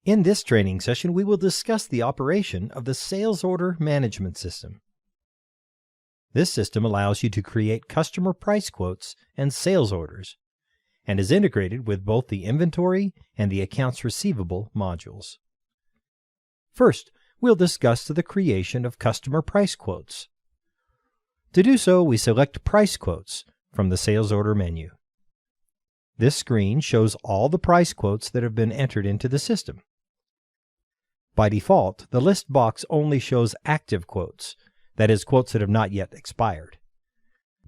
In this training session, we will discuss the operation of the Sales Order Management System. This system allows you to create customer price quotes and sales orders, and is integrated with both the inventory and the accounts receivable modules. First, we'll discuss the creation of customer price quotes. To do so, we select Price Quotes from the Sales Order menu. This screen shows all the price quotes that have been entered into the system. By default, the list box only shows active quotes, that is, quotes that have not yet expired.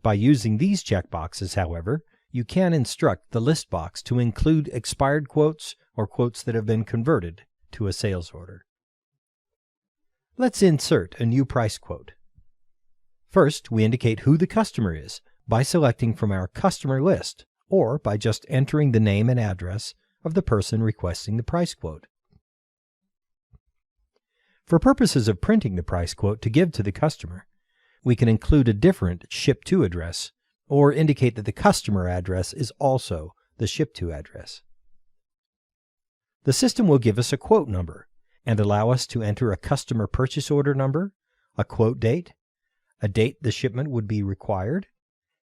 By using these checkboxes, however, you can instruct the list box to include expired quotes or quotes that have been converted to a sales order. Let's insert a new price quote. First, we indicate who the customer is by selecting from our customer list, or by just entering the name and address of the person requesting the price quote. For purposes of printing the price quote to give to the customer, we can include a different ship-to address, or indicate that the customer address is also the ship-to address. The system will give us a quote number and allow us to enter a customer purchase order number, a quote date, a date the shipment would be required,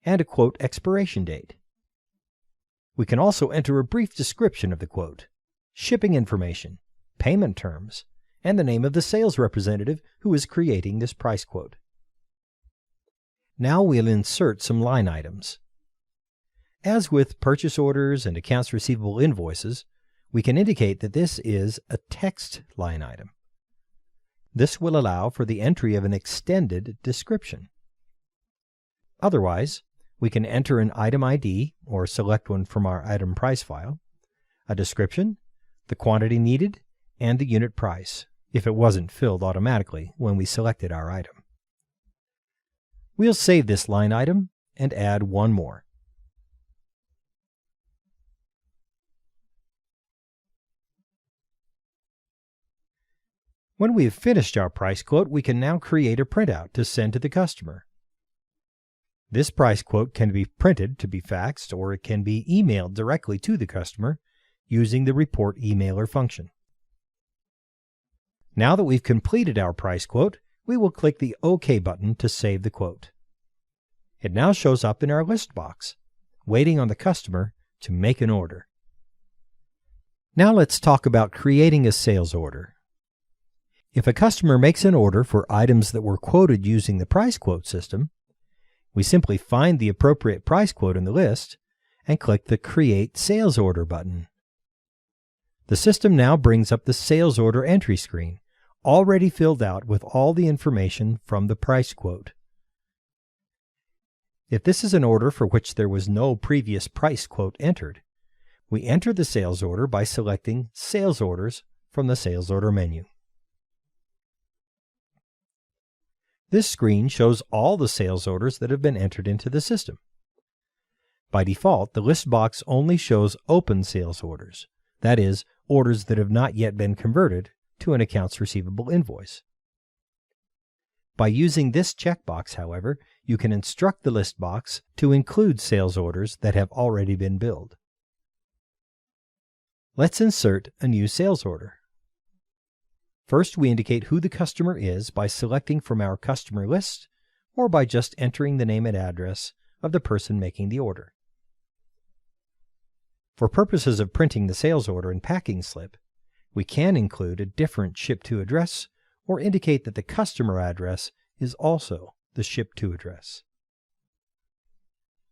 and a quote expiration date. We can also enter a brief description of the quote, shipping information, payment terms, and the name of the sales representative who is creating this price quote. Now we'll insert some line items. As with purchase orders and accounts receivable invoices, we can indicate that this is a text line item. This will allow for the entry of an extended description. Otherwise, we can enter an item ID or select one from our item price file, a description, the quantity needed, and the unit price, if it wasn't filled automatically when we selected our item. We'll save this line item and add one more. When we have finished our price quote, we can now create a printout to send to the customer. This price quote can be printed to be faxed, or it can be emailed directly to the customer using the Report Emailer function. Now that we've completed our price quote, we will click the OK button to save the quote. It now shows up in our list box, waiting on the customer to make an order. Now let's talk about creating a sales order. If a customer makes an order for items that were quoted using the price quote system, we simply find the appropriate price quote in the list and click the Create Sales Order button. The system now brings up the sales order entry screen, already filled out with all the information from the price quote. If this is an order for which there was no previous price quote entered, we enter the sales order by selecting Sales Orders from the Sales Order menu. This screen shows all the sales orders that have been entered into the system. By default, the list box only shows open sales orders, that is, orders that have not yet been converted to an accounts receivable invoice. By using this checkbox, however, you can instruct the list box to include sales orders that have already been billed. Let's insert a new sales order. First, we indicate who the customer is by selecting from our customer list, or by just entering the name and address of the person making the order. For purposes of printing the sales order and packing slip, we can include a different ship-to address or indicate that the customer address is also the ship-to address.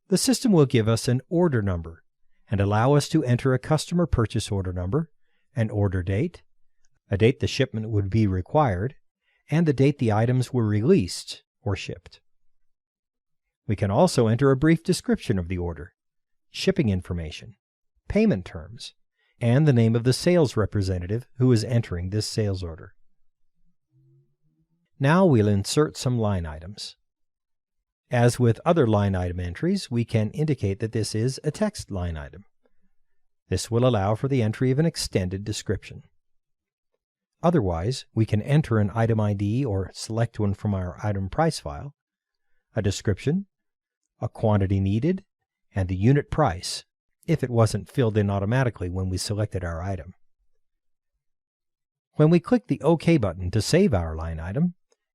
The system will give us an order number and allow us to enter a customer purchase order number, an order date, a date the shipment would be required, and the date the items were released or shipped. We can also enter a brief description of the order, shipping information, payment terms, and the name of the sales representative who is entering this sales order. Now we'll insert some line items. As with other line item entries, we can indicate that this is a text line item. This will allow for the entry of an extended description. Otherwise, we can enter an item ID or select one from our item price file, a description, a quantity needed, and the unit price, if it wasn't filled in automatically when we selected our item. When we click the OK button to save our line item,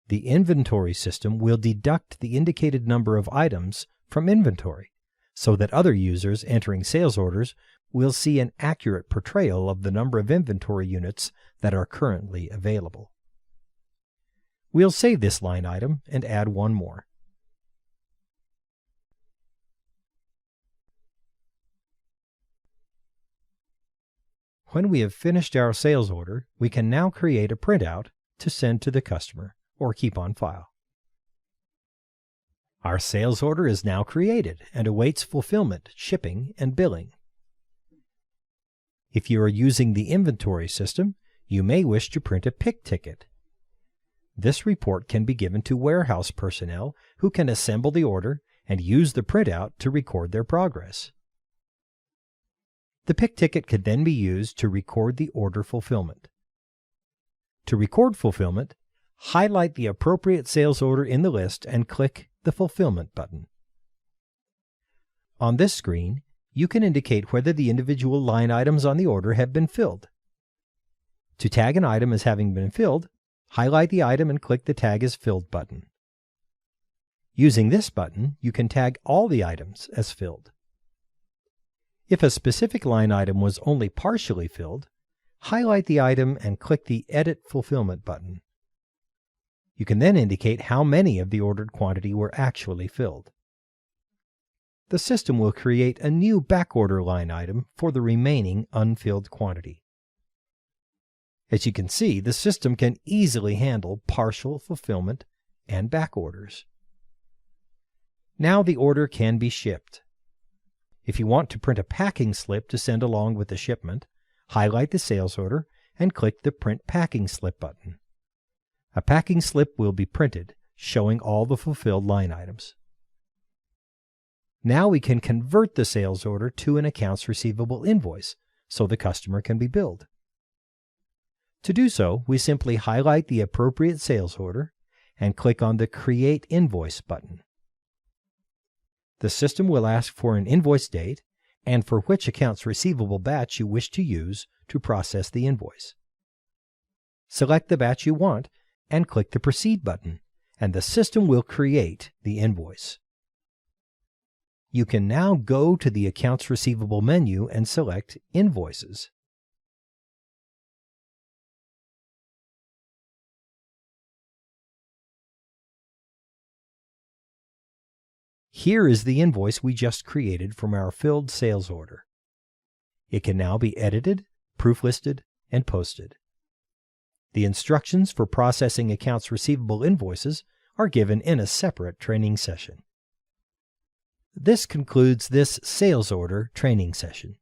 the inventory system will deduct the indicated number of items from inventory, so that other users entering sales orders will see an accurate portrayal of the number of inventory units that are currently available. We'll save this line item and add one more. When we have finished our sales order, we can now create a printout to send to the customer or keep on file. Our sales order is now created and awaits fulfillment, shipping, and billing. If you are using the inventory system, you may wish to print a pick ticket. This report can be given to warehouse personnel who can assemble the order and use the printout to record their progress. The pick ticket could then be used to record the order fulfillment. To record fulfillment, highlight the appropriate sales order in the list and click the Fulfillment button. On this screen, you can indicate whether the individual line items on the order have been filled. To tag an item as having been filled, highlight the item and click the Tag as Filled button. Using this button, you can tag all the items as filled. If a specific line item was only partially filled, highlight the item and click the Edit Fulfillment button. You can then indicate how many of the ordered quantity were actually filled. The system will create a new backorder line item for the remaining unfilled quantity. As you can see, the system can easily handle partial fulfillment and backorders. Now the order can be shipped. If you want to print a packing slip to send along with the shipment, highlight the sales order and click the Print Packing Slip button. A packing slip will be printed, showing all the fulfilled line items. Now we can convert the sales order to an accounts receivable invoice so the customer can be billed. To do so, we simply highlight the appropriate sales order and click on the Create Invoice button. The system will ask for an invoice date and for which accounts receivable batch you wish to use to process the invoice. Select the batch you want and click the Proceed button, and the system will create the invoice. You can now go to the Accounts Receivable menu and select Invoices. Here is the invoice we just created from our filled sales order. It can now be edited, prooflisted, and posted. The instructions for processing accounts receivable invoices are given in a separate training session. This concludes this sales order training session.